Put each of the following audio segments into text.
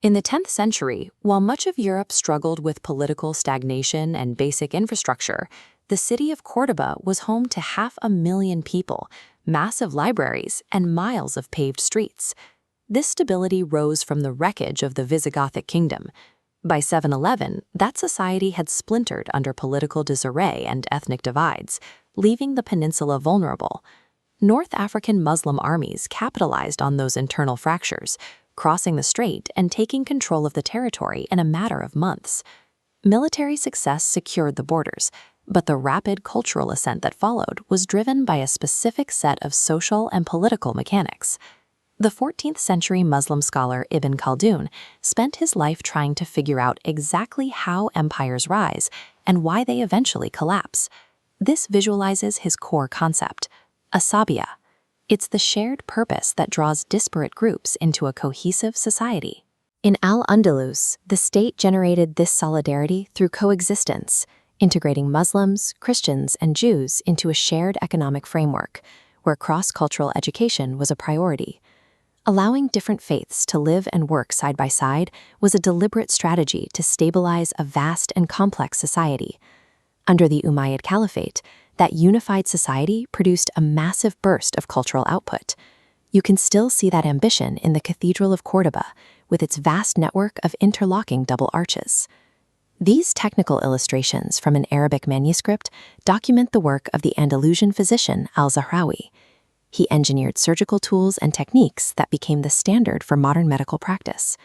In the 10th century, while much of Europe struggled with political stagnation and basic infrastructure, the city of Córdoba was home to 500,000 people, massive libraries, and miles of paved streets. This stability rose from the wreckage of the Visigothic kingdom. By 711, that society had splintered under political disarray and ethnic divides, leaving the peninsula vulnerable. North African Muslim armies capitalized on those internal fractures, crossing the strait and taking control of the territory in a matter of months. Military success secured the borders, but the rapid cultural ascent that followed was driven by a specific set of social and political mechanics. The 14th century Muslim scholar Ibn Khaldun spent his life trying to figure out exactly how empires rise and why they eventually collapse. This visualizes his core concept, asabiya. It's the shared purpose that draws disparate groups into a cohesive society. In Al-Andalus, the state generated this solidarity through coexistence, integrating Muslims, Christians, and Jews into a shared economic framework, where cross-cultural education was a priority. Allowing different faiths to live and work side by side was a deliberate strategy to stabilize a vast and complex society. Under the Umayyad Caliphate, that unified society produced a massive burst of cultural output. You can still see that ambition in the Cathedral of Córdoba, with its vast network of interlocking double arches. These technical illustrations from an Arabic manuscript document the work of the Andalusian physician al-Zahrawi. He engineered surgical tools and techniques that became the standard for modern medical practice.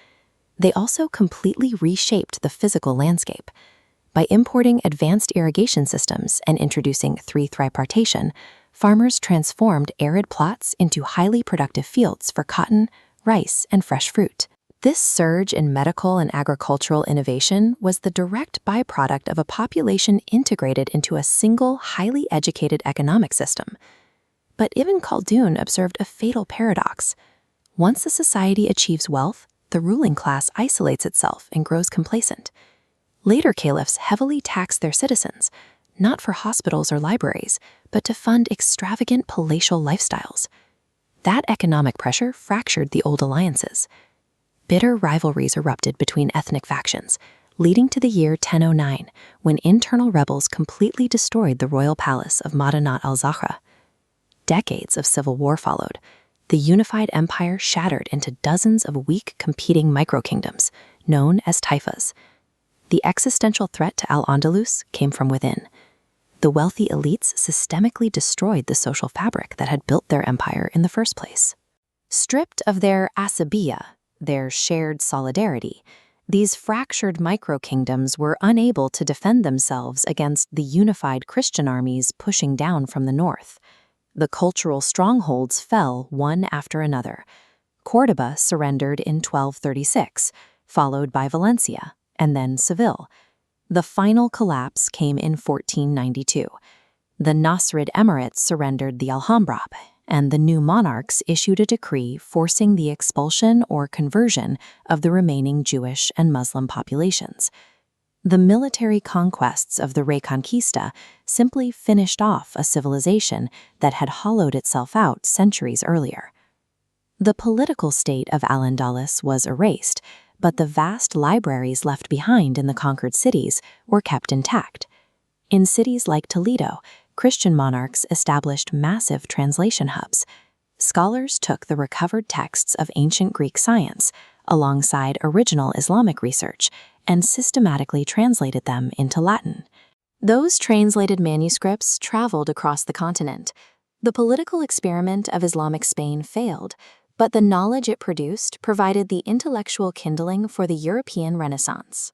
They also completely reshaped the physical landscape. By importing advanced irrigation systems and introducing tripartition, farmers transformed arid plots into highly productive fields for cotton, rice, and fresh fruit. This surge in medical and agricultural innovation was the direct byproduct of a population integrated into a single, highly educated economic system. But Ibn Khaldun observed a fatal paradox. Once a society achieves wealth, the ruling class isolates itself and grows complacent. Later caliphs heavily taxed their citizens, not for hospitals or libraries, but to fund extravagant palatial lifestyles. That economic pressure fractured the old alliances. Bitter rivalries erupted between ethnic factions, leading to the year 1009, when internal rebels completely destroyed the royal palace of Madinat al-Zahra. Decades of civil war followed. The unified empire shattered into dozens of weak competing micro-kingdoms, known as taifas. The existential threat to Al-Andalus came from within. The wealthy elites systemically destroyed the social fabric that had built their empire in the first place. Stripped of their asabiya, their shared solidarity, these fractured micro-kingdoms were unable to defend themselves against the unified Christian armies pushing down from the north. The cultural strongholds fell one after another. Córdoba surrendered in 1236, followed by Valencia, and then Seville. The final collapse came in 1492. The Nasrid Emirates surrendered the Alhambra, and the new monarchs issued a decree forcing the expulsion or conversion of the remaining Jewish and Muslim populations. The military conquests of the Reconquista simply finished off a civilization that had hollowed itself out centuries earlier. The political state of Al-Andalus was erased, but the vast libraries left behind in the conquered cities were kept intact. In cities like Toledo, Christian monarchs established massive translation hubs. Scholars took the recovered texts of ancient Greek science, alongside original Islamic research, and systematically translated them into Latin. Those translated manuscripts traveled across the continent. The political experiment of Islamic Spain failed, but the knowledge it produced provided the intellectual kindling for the European Renaissance.